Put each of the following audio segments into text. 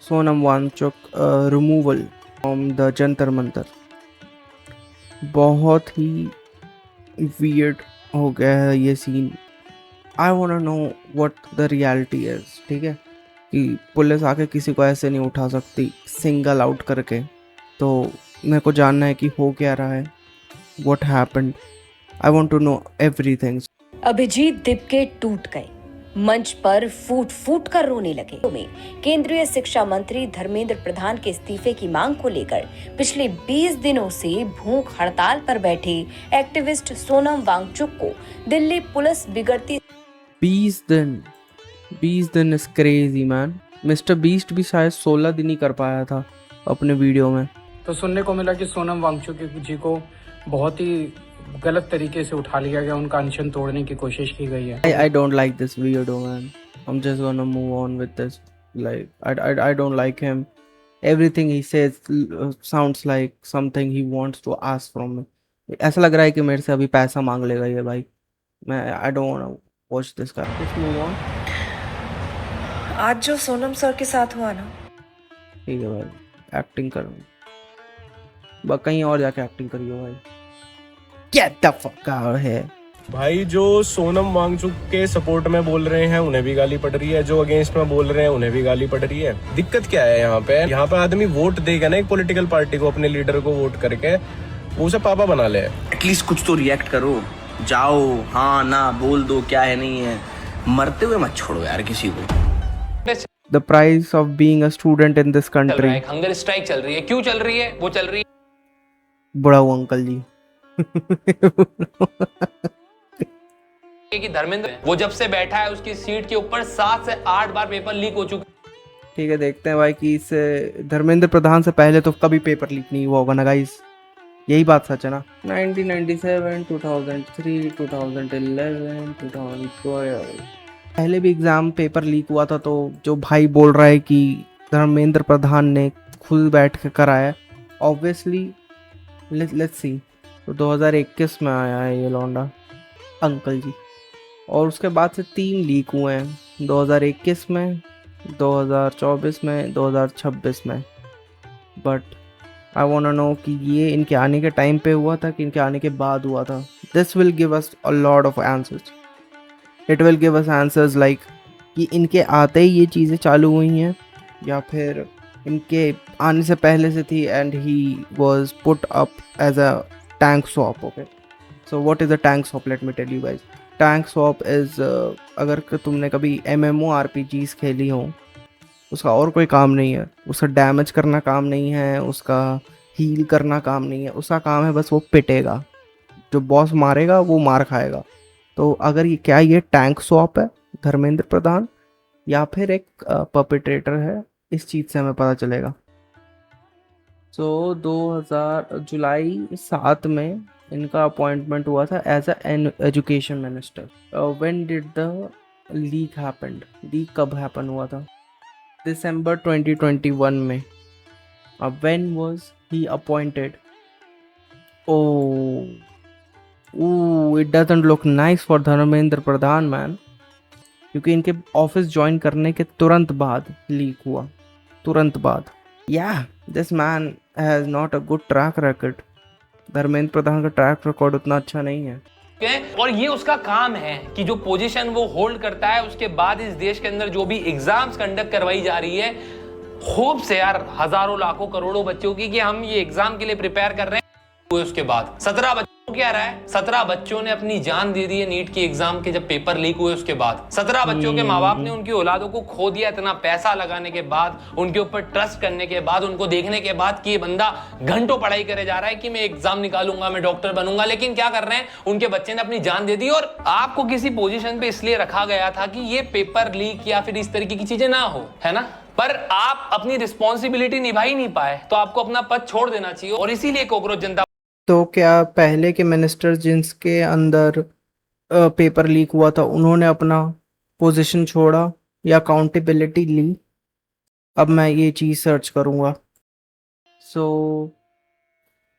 Sonam Wangchuk removal from the Jantar Mantar बहुत ही weird हो गया है ये scene. I want know what the reality is. ठीक है कि पुलिस आके किसी को ऐसे नहीं उठा सकती सिंगल आउट करके। तो मेरे को जानना है कि हो क्या रहा है, what happened. I want to know everything. Abhijeet Dipke टूट गए, मंच पर फूट फूट कर रोने लगे। में केंद्रीय शिक्षा मंत्री धर्मेंद्र प्रधान के इस्तीफे की मांग को लेकर पिछले 20 दिनों से भूख हड़ताल पर बैठे एक्टिविस्ट सोनम वांगचुक को दिल्ली पुलिस बिगड़ती 20 दिन, 20 दिन is crazy man. Mister beast भी शायद 16 दिन ही कर पाया था अपने वीडियो में। तो सुनने को मिला कि सोनम वांगचुक जी को बहुत ही गलत तरीके से उठा लिया गया, उनका अनशन तोड़ने की कोशिश की गई है। I don't like this weirdo man. I'm just gonna move on with this. Like I don't like him. Everything he says sounds like something he wants to ask from me. ऐसा लग रहा है कि मेरे से अभी पैसा मांग लेगा ये भाई। मैं I don't wanna watch this guy. Let's move on. आज जो सोनम सर के साथ हुआ ना, ठीक है भाई, एक्टिंग करो कहीं और जाके एक्टिंग करियो भाई। Get the fuck out here. भाई जो सोनम वांगचुक के सपोर्ट में बोल रहे हैं उन्हें भी गाली पड़ रही है, जो अगेंस्ट में बोल रहे हैं उन्हें भी गाली पड़ रही है। दिक्कत क्या है यहाँ पे? यहाँ पे आदमी वोट देगा ना एक पॉलिटिकल पार्टी को, अपने लीडर को वोट करके वो उसे पापा बना ले। एटलीस्ट कुछ तो रिएक्ट करो, जाओ हाँ ना बोल दो, क्या है नहीं है, मरते हुए मत छोड़ो यार किसी को। The price of being a student in this country. Hunger strike चल रही है, क्यों चल रही है? वो चल रही है बड़ा वो अंकल जी कि धर्मेंद्र वो जब से बैठा है उसकी सीट के ऊपर 7 से 8 बार पेपर लीक हो चुके। ठीक है, देखते हैं भाई कि इस धर्मेंद्र प्रधान से पहले तो कभी पेपर लीक नहीं हुआ होगा ना गाइस। यही बात सच है ना। 1997, 2003, 2011, 2012 पहले भी एग्जाम पेपर लीक हुआ था। तो जो भाई बोल रहा है कि धर्मेंद्र प्रधान ने खुद बैठ के कराया, ऑब्वियसली लेट्स सी। तो 2021 में आया है ये लौंडा अंकल जी, और उसके बाद से 3 लीक हुए हैं, 2021 में, 2024 में, 2026 में। But I want to know कि ये इनके आने के टाइम पे हुआ था कि इनके आने के बाद हुआ था। This will give us a lot of answers. It will give us answers like कि इनके आते ही ये चीज़ें चालू हुई हैं या फिर इनके आने से पहले से थी and he was put up as a tank swap. Okay, so what is a tank swap? Let me tell you guys. Tank swap is, अगर तुमने कभी MMORPGs खेली हो, उसका और कोई काम नहीं है। उसका डैमेज करना काम नहीं है, उसका हील करना काम नहीं है, उसका काम है बस वो पिटेगा। जो बॉस मारेगा वो मार खाएगा। तो अगर ये क्या ये टैंक स्वॉप है धर्मेंद्र प्रधान या फिर एक परपेट्रेटर है, इस चीज़ से हमें पता चलेगा। सो 2000 जुलाई 7 में इनका अपॉइंटमेंट हुआ था as an education minister. When did the leak happened? Leak कब हैपन हुआ था? दिसंबर 2021 में। When was he appointed? Oh, it doesn't look nice for Dharmendra Pradhan man, क्योंकि इनके ऑफिस ज्वाइन करने के तुरंत बाद लीक हुआ, तुरंत बाद। This man has not a good track record. Dharmendra Pradhan का ट्रैक रिकॉर्ड उतना अच्छा नहीं है। और ये उसका काम है कि जो पोजीशन वो होल्ड करता है उसके बाद इस देश के अंदर जो भी एग्जाम्स कंडक्ट करवाई जा रही है, होप से यार हजारों लाखों करोड़ों बच्चों की कि हम ये एग्जाम के लिए प्रिपेयर कर रहे हैं। उसके बाद 17 बच्चों क्या रहा है, 17 बच्चों ने अपनी जान दे दी है नीट की एग्जाम के जब पेपर लीक हुए उसके बाद। 17 बच्चों के माँ बाप ने उनकी औलादों को खो दिया, इतना पैसा लगाने के बाद, उनके ऊपर ट्रस्ट करने के बाद, उनको देखने के बाद कि ये बंदा घंटों पढ़ाई करे जा रहा है कि मैं एग्जाम निकालूंगा, मैं डॉक्टर बनूंगा, लेकिन क्या कर रहे हैं, उनके बच्चे ने अपनी जान दे दी। और आपको किसी पोजीशन पे इसलिए रखा गया था कि ये पेपर लीक या फिर इस तरीके की चीजें ना हो, है ना। पर आप अपनी रिस्पॉन्सिबिलिटी निभा ही नहीं पाए तो आपको अपना पद छोड़ देना चाहिए। और इसीलिए कांग्रेस जनता। तो क्या पहले के मिनिस्टर जिनके अंदर पेपर लीक हुआ था उन्होंने अपना पोजीशन छोड़ा या अकाउंटेबिलिटी ली? अब मैं ये चीज़ सर्च करूँगा। So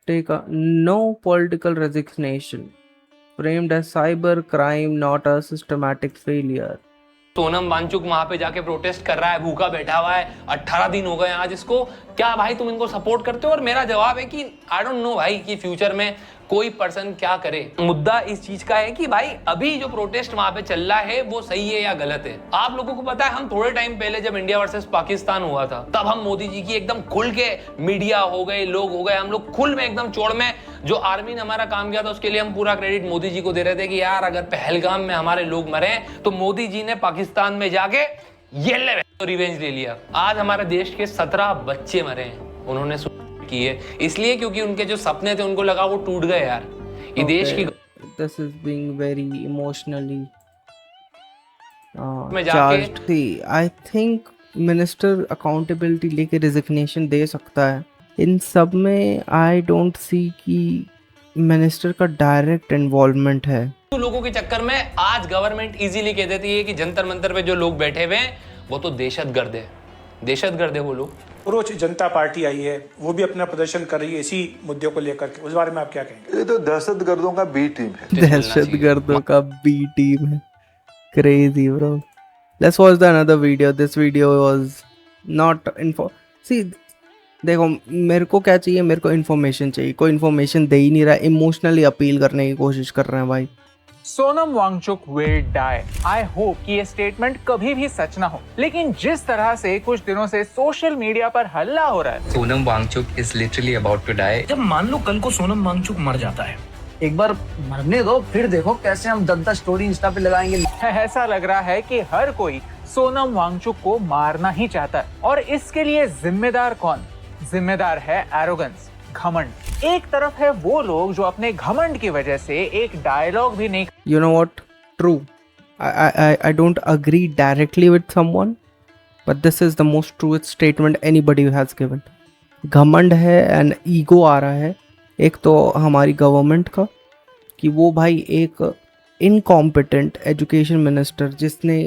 take no political resignation framed as cyber crime not a systematic failure. Sonam Wangchuk वहां पे जाके प्रोटेस्ट कर रहा है, भूखा बैठा हुआ है, 18 दिन हो गए आज इसको। क्या भाई तुम इनको सपोर्ट करते हो? और मेरा जवाब है कि आई डोंट नो भाई कि फ्यूचर में कोई पर्सन क्या करे। मुद्दा इस चीज का है कि भाई अभी जो प्रोटेस्ट वहां पे चल रहा है वो सही है या गलत है। आप लोगों को पता है हम थोड़े टाइम पहले जब इंडिया वर्सेस पाकिस्तान हुआ था तब हम मोदी जी की एकदम खुल के, मीडिया हो गए, लोग हो गए, हम लोग खुल में एकदम चौड़ में जो आर्मी ने हमारा काम किया था उसके लिए हम पूरा क्रेडिट मोदी जी को दे रहे थे कि यार अगर पहलगाम में हमारे लोग मरे तो मोदी जी ने पाकिस्तान में जाके ये ले रिवेंज ले लिया। आज हमारे देश के 17 बच्चे मरे हैं, उन्होंने की है इसलिए क्योंकि उनके जो सपने थे उनको लगा वो टूट गए यार। ये देश की this is being very emotionally में जाके charged. I think minister accountability लेके रिजिग्नेशन दे सकता है। इन सब में आई डोंट सी कि मिनिस्टर का डायरेक्ट इन्वॉल्वमेंट है। तो लोगों के चक्कर में आज गवर्नमेंट इजीली कह देती है कि जंतर मंतर पे जो लोग बैठे हुए हैं वो तो दहशतगर्द है, दहशतगर्द है वो लोग। रोज जनता पार्टी आई है, वो भी अपना प्रदर्शन कर रही है इसी मुद्दे को लेकर के, उस बारे में आप क्या कहेंगे? ये तो दहशतगर्दों का बी टीम है। दहशतगर्दों का बी टीम है। Crazy bro. Let's watch the another video. This video was not info. See देखो मेरे को क्या चाहिए, मेरे को इन्फॉर्मेशन चाहिए। कोई इन्फॉर्मेशन दे ही नहीं रहा, इमोशनली अपील करने की कोशिश कर रहे हैं भाई। Sonam Wangchuk will die. I hope कि ये स्टेटमेंट कभी भी सच ना हो, लेकिन जिस तरह से कुछ दिनों से सोशल मीडिया पर हल्ला हो रहा है, Sonam Wangchuk is literally about to die. जब मान लो कल को सोनम वांगचुक मर जाता है, एक बार मरने दो, फिर देखो कैसे हम 10 स्टोरी इंस्टा पे लगाएंगे। ऐसा लग रहा है कि हर कोई सोनम वांगचुक को मारना ही चाहता है। और इसके लिए जिम्मेदार कौन? जिम्मेदार है एरोगेंस, घमंड। एक तरफ है वो लोग जो अपने घमंड की वजह से एक डायलॉग भी नहीं। You know what? True. I don't agree directly with someone, but this is the most truest statement anybody has given. घमंड है एंड ईगो आ रहा है एक तो हमारी गवर्नमेंट का कि वो भाई एक इनकॉम्पिटेंट एजुकेशन मिनिस्टर जिसने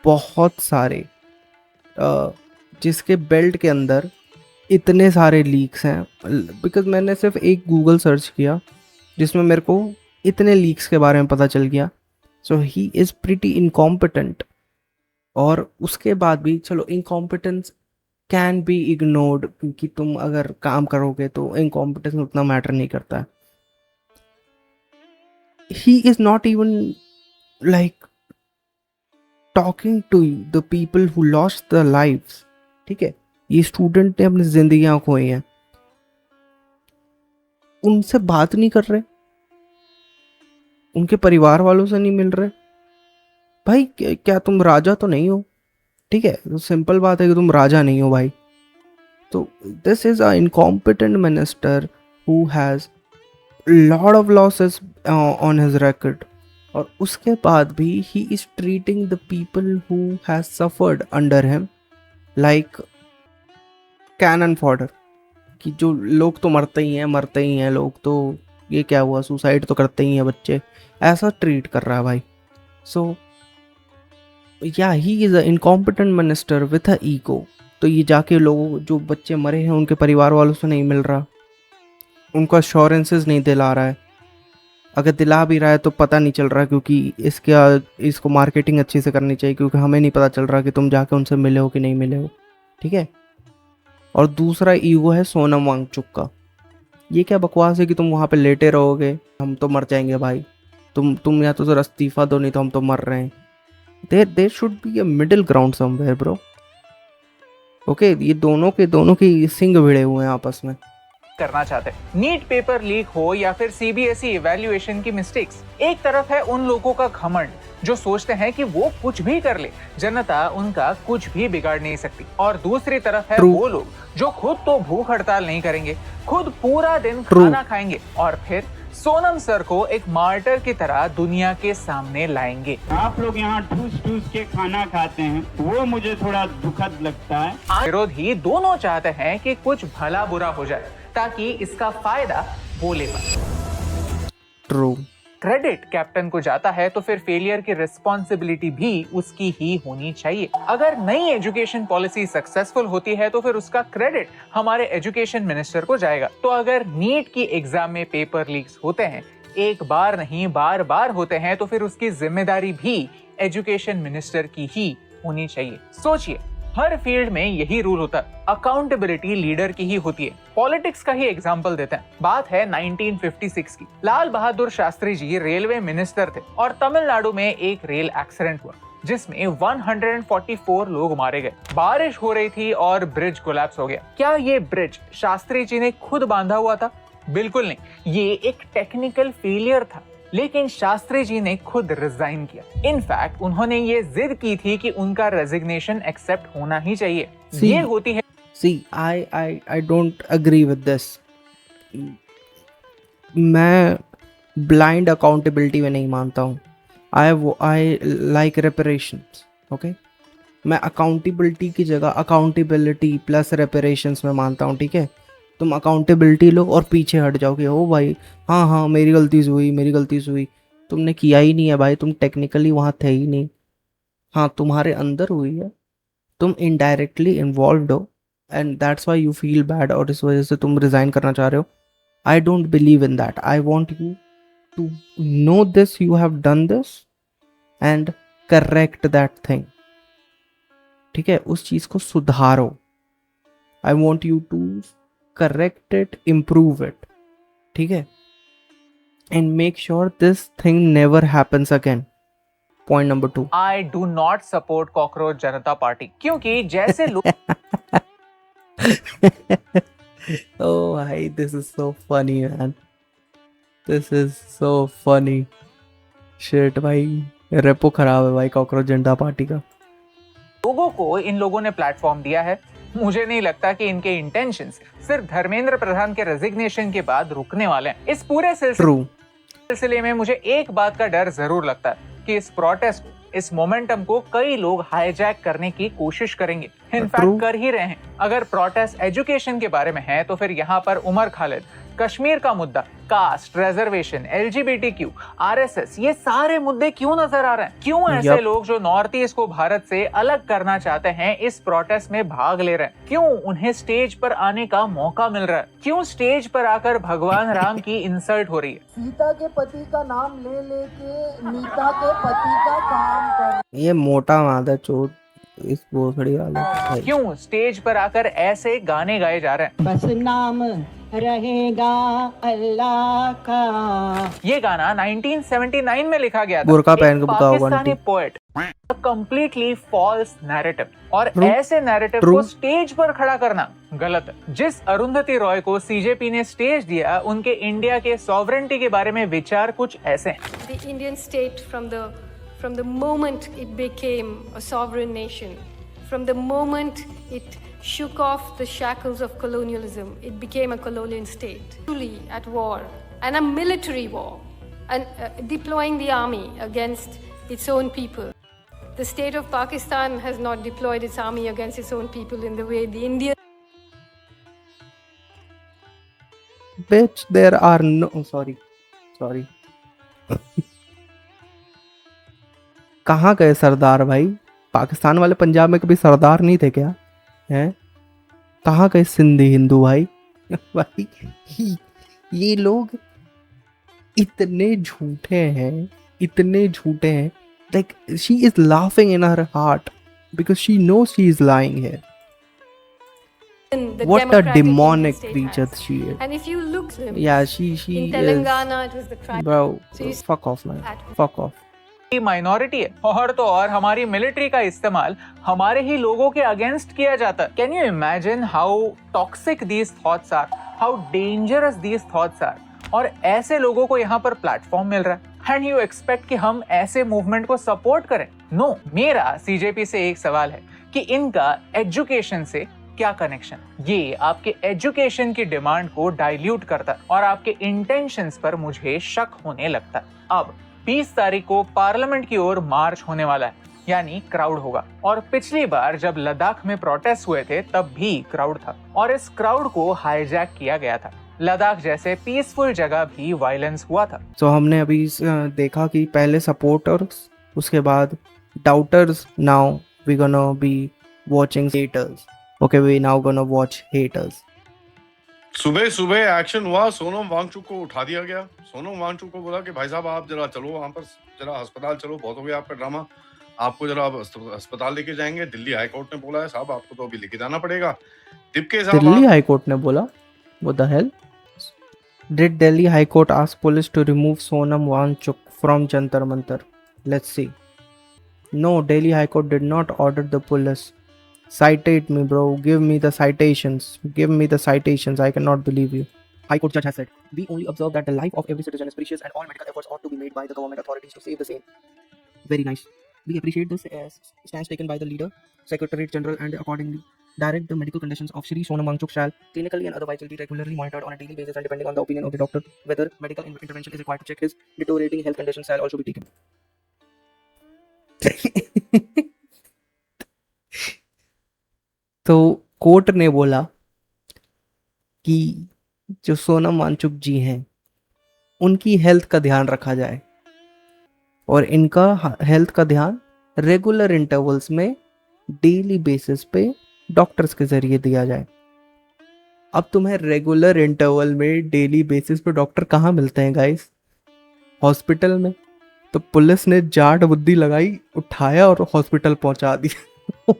बहुत सारे जिसके बेल्ट के अंदर इतने सारे लीक्स हैं। बिकॉज मैंने सिर्फ एक गूगल सर्च किया जिसमें मेरे को इतने लीक्स के बारे में पता चल गया। सो ही इज़ प्रिटी इनकॉम्पिटेंट। और उसके बाद भी चलो इनकॉम्पिटेंस कैन बी इग्नोर्ड क्योंकि तुम अगर काम करोगे तो इनकॉम्पिटेंस उतना मैटर नहीं करता है। He is not even like talking to the people who lost the lives. ठीक है, ये स्टूडेंट ने अपनी जिंदगियां खोई हैं, उनसे बात नहीं कर रहे, उनके परिवार वालों से नहीं मिल रहे। भाई क्या तुम राजा तो नहीं हो? ठीक है, तो सिंपल बात है कि तुम राजा नहीं हो भाई। तो this is a incompetent minister who has lot of losses on his record. और उसके बाद भी he is treating the people who has suffered under him like cannon fodder. कि जो लोग तो मरते ही हैं लोग, तो ये क्या हुआ, सुसाइड तो करते ही हैं बच्चे, ऐसा ट्रीट कर रहा है भाई। सो या he is a incompetent minister with a ego. तो ये जाके लोगों जो बच्चे मरे हैं उनके परिवार वालों से नहीं मिल रहा, उनको अश्योरेंसेस नहीं दिला रहा है। अगर दिला भी रहा है तो पता नहीं चल रहा क्योंकि इसको मार्केटिंग अच्छे से करनी चाहिए क्योंकि हमें नहीं पता चल रहा कि तुम जाके उनसे मिले हो कि नहीं मिले हो। ठीक है। और दूसरा ईगो है सोनम वांगचुक का। ये क्या बकवास है कि तुम वहाँ पे लेटे रहोगे, हम तो मर जाएंगे भाई, तुम या तो सर इस्तीफा दो नहीं तो हम तो मर रहे हैं। There should be a middle ground somewhere bro. Okay, ये दोनों के सिंग भिड़े हुए हैं आपस में। करना चाहते हैं। नीट पेपर लीक हो या फिर सीबीएसई इवैल्यूएशन की मिस्टेक्स, एक तरफ है उन लोगों का घमंड जो सोचते हैं कि वो कुछ भी कर ले, जनता उनका कुछ भी बिगाड़ नहीं सकती। और दूसरी तरफ है वो लोग जो खुद तो भूख हड़ताल नहीं करेंगे, खुद पूरा दिन खाना खाएंगे और फिर सोनम सर को एक मार्टर की तरह दुनिया के सामने लाएंगे। आप लोग यहाँ ठूस के खाना खाते हैं, वो मुझे थोड़ा दुखद लगता है। विरोधी दोनों चाहते हैं कि कुछ भला बुरा हो जाए ताकि इसका फायदा वो ले पाए। ट्रू। क्रेडिट कैप्टन को जाता है तो फिर फेलियर की रिस्पॉन्सिबिलिटी भी उसकी ही होनी चाहिए। अगर नई एजुकेशन पॉलिसी सक्सेसफुल होती है तो फिर उसका क्रेडिट हमारे एजुकेशन मिनिस्टर को जाएगा। तो अगर नीट की एग्जाम में पेपर लीक्स होते हैं, एक बार नहीं बार बार होते हैं, तो फिर उसकी जिम्मेदारी भी एजुकेशन मिनिस्टर की ही होनी चाहिए। सोचिए, हर फील्ड में यही रूल होता है, अकाउंटेबिलिटी लीडर की ही होती है। पॉलिटिक्स का ही एग्जांपल देते हैं। बात है 1956 की। लाल बहादुर शास्त्री जी रेलवे मिनिस्टर थे और तमिलनाडु में एक रेल एक्सीडेंट हुआ जिसमें 144 लोग मारे गए। बारिश हो रही थी और ब्रिज कोलैप्स हो गया। क्या ये ब्रिज शास्त्री जी ने खुद बांधा हुआ था? बिल्कुल नहीं, ये एक टेक्निकल फेलियर था। लेकिन शास्त्री जी ने खुद रिजाइन किया। इनफैक्ट उन्होंने ये जिद की थी कि उनका रेजिग्नेशन एक्सेप्ट होना ही चाहिए। ये होती है। See, I don't agree with this. मैं ब्लाइंड अकाउंटेबिलिटी में नहीं मानता हूँ। I like reparations. ओके, मैं अकाउंटेबिलिटी की जगह अकाउंटेबिलिटी प्लस रेपरेशंस में मानता हूँ। ठीक है, तुम अकाउंटेबिलिटी लो और पीछे हट जाओगे, ओ भाई हाँ हाँ मेरी गलती से हुई। तुमने किया ही नहीं है भाई, तुम टेक्निकली वहाँ थे ही नहीं। हाँ, तुम्हारे अंदर हुई है, तुम इनडायरेक्टली इन्वॉल्व हो and that's why you feel bad और इस वजह से तुम रिज़ाइन करना चाह रहे हो। I don't believe in that. I want you to know this, you have done this and correct that thing. ठीक है, उस चीज़ को सुधारो। I want you to correct it, improve it, ठीक है, and make sure this thing never happens again. Point number 2. I do not support cockroach Janata party, क्योंकि जैसे लोग oh भाई, this is so funny man, this is so funny shit भाई, repo खराब है भाई कॉकरोच जनता पार्टी का। लोगों को इन लोगों ने प्लेटफॉर्म दिया है। मुझे नहीं लगता कि इनके इंटेंशंस सिर्फ धर्मेंद्र प्रधान के रेजिग्नेशन के बाद रुकने वाले हैं। इस पूरे सिलसिले में मुझे एक बात का डर जरूर लगता है कि इस प्रोटेस्ट, इस मोमेंटम को कई लोग हाईजैक करने की कोशिश करेंगे। इनफैक्ट कर ही रहे हैं। अगर प्रोटेस्ट एजुकेशन के बारे में है तो फिर यहाँ पर उमर खालिद, कश्मीर का मुद्दा, कास्ट, रिजर्वेशन, LGBTQ, RSS, ये सारे मुद्दे क्यों नजर आ रहे हैं? क्यों ऐसे लोग जो नॉर्थ ईस्ट को भारत से अलग करना चाहते हैं इस प्रोटेस्ट में भाग ले रहे हैं? क्यों उन्हें स्टेज पर आने का मौका मिल रहा है? क्यों स्टेज पर आकर भगवान राम की इंसल्ट हो रही है? सीता के पति का नाम ले लेके नीता के पति का काम कर। ये मोटा मादा चोट इस बोसड़ी वाले क्यों स्टेज पर आकर ऐसे गाने गाए जा रहे हैं? बस नाम रहेगा अल्लाह का। ये गाना 1979 में लिखा गया था। बुर्का पहन के बताओ Pakistani poet. Completely false narrative, और ऐसे नैरेटिव को स्टेज पर खड़ा करना गलत है। जिस अरुंधति रॉय को CJP ने स्टेज दिया, उनके इंडिया के सॉवरेंटी के बारे में विचार कुछ ऐसे हैं। The Indian state from the moment it became a sovereign nation, from the moment it shook off the shackles of colonialism, it became a colonial state, truly at war, and a military war, and deploying the army against its own people. The state of Pakistan has not deployed its army against its own people in the way the Indian. Bitch, there are no. Sorry. कहाँ गए सरदार भाई? पाकिस्तान वाले पंजाब में कभी सरदार नहीं थे क्या? हैं? कहाँ गए सिंधी हिंदू भाई? भाई ये लोग इतने झूठे हैं। Like she is laughing in her heart because she knows she is lying here. What a demonic creature she is. And if you look, yeah, she in Telangana, it was the crime. Bro, fuck off man. Fuck off. Minority है, और तो और हमारी military का इस्तेमाल हमारे ही लोगों के अगेंस्ट किया जाता है। Can you imagine how toxic these thoughts are, how dangerous these thoughts are? और ऐसे लोगों को यहाँ पर प्लेटफॉर्म मिल रहा है एंड यू एक्सपेक्ट कि हम ऐसे मूवमेंट को सपोर्ट करें? नो। मेरा CJP से एक सवाल है कि इनका एजुकेशन से क्या कनेक्शन? ये आपके एजुकेशन की डिमांड को डाइल्यूट करता है और आपके इंटेंशंस पर मुझे शक होने लगता है। अब 20 तारीख को पार्लियामेंट की ओर मार्च होने वाला है, यानी क्राउड होगा। और पिछली बार जब लद्दाख में प्रोटेस्ट हुए थे तब भी क्राउड था और इस क्राउड को हाईजैक किया गया था। लद्दाख जैसे पीसफुल जगह भी वायलेंस हुआ था। तो हमने अभी देखा कि पहले सपोर्टर्स, उसके बाद doubters, now we gonna be watching haters. Okay, we now gonna watch haters. सुबह एक्शन हुआ, सोनम वांगचुक को उठा दिया गया। सोनम वांगचुक को बोला कि भाई साहब आप जरा चलो वहां पर, जरा अस्पताल चलो, बहुत हो गया आपका ड्रामा। आपको जरा आप अस्पताल लेके जाएंगे, दिल्ली हाई कोर्ट ने बोला है साहब आपको तो अभी लेके जाना पड़ेगा। दीपके साहब दिल्ली हाई कोर्ट ने बोला? What the hell? Did Delhi High Court ask police to remove Sonam Wangchuk from Jantar Mantar? Let's see. No, Delhi High Court did not order the police. Citate me, bro. Give me the citations. Give me the citations. I cannot believe you. High Court judge has said, we only observe that the life of every citizen is precious and all medical efforts ought to be made by the government authorities to save the same. Very nice. We appreciate this stance taken by the leader, Secretary General, and accordingly direct the medical conditions of Shri Sonam Wangchuk shall clinically and otherwise will be regularly monitored on a daily basis and depending on the opinion of the doctor whether medical intervention is required to check his deteriorating health conditions shall also be taken. तो court ने बोला कि जो सोनम वांगचुक जी हैं उनकी health का ध्यान रखा जाए और इनका हेल्थ का ध्यान रेगुलर इंटरवल्स में डेली बेसिस पे डॉक्टर्स के जरिए दिया जाए। अब तुम्हें रेगुलर इंटरवल में डेली बेसिस पे डॉक्टर कहाँ मिलते हैं गाइस? हॉस्पिटल में। तो पुलिस ने जाट बुद्धि लगाई, उठाया और हॉस्पिटल पहुंचा दिया।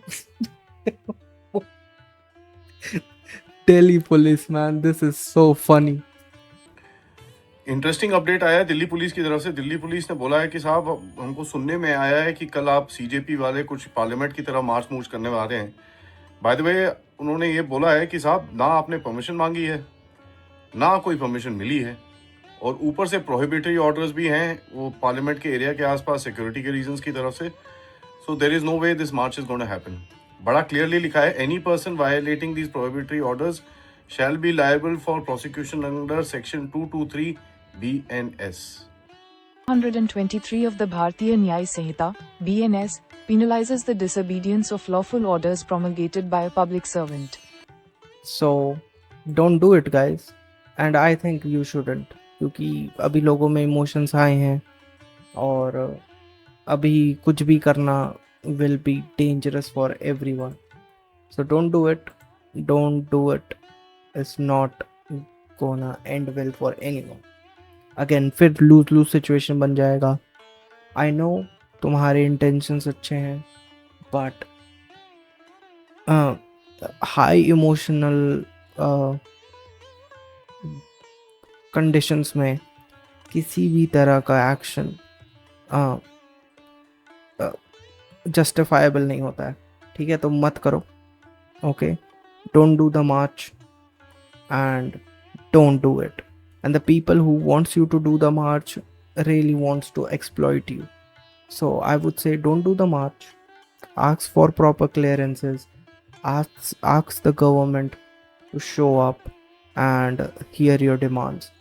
Delhi police man, this is so funny. Interesting update आया है दिल्ली पुलिस की तरफ से। दिल्ली पुलिस ने बोला है कि साहब हमको सुनने में आया है कि कल आप सीजेपी वाले कुछ पार्लियामेंट की तरह मार्च मूच करने वाले हैं। बाय द वे उन्होंने ये बोला है कि साहब ना आपने परमिशन मांगी है ना कोई परमिशन मिली है और ऊपर से प्रोहिबिटरी ऑर्डर्स भी हैं वो पार्लियामेंट के एरिया के आसपास सिक्योरिटी के रीजंस की तरफ से। So there is no way this march is going to happen. बड़ा क्लियरली लिखा है, any person violating these prohibitory orders shall be liable for prosecution under section 223 BNS. 123 of the Bharatiya Nyay Sanhita, BNS, penalizes the disobedience of lawful orders promulgated by a public servant. So, don't do it guys. And I think you shouldn't. क्योंकि अभी लोगों में emotions आए हैं और अभी कुछ भी करना will be dangerous for everyone. So don't do it. Don't do it. It's not gonna end well for anyone. Again फिर लूज लूज सिचुएशन बन जाएगा। आई नो तुम्हारे इंटेंशंस अच्छे हैं बट हाई इमोशनल कंडीशंस में किसी भी तरह का एक्शन जस्टिफाइबल नहीं होता है। ठीक है, तो मत करो। Okay, don't do the March and don't do it. And the people who wants you to do the march really wants to exploit you. So I would say don't do the march. Ask for proper clearances. Ask the government to show up and hear your demands.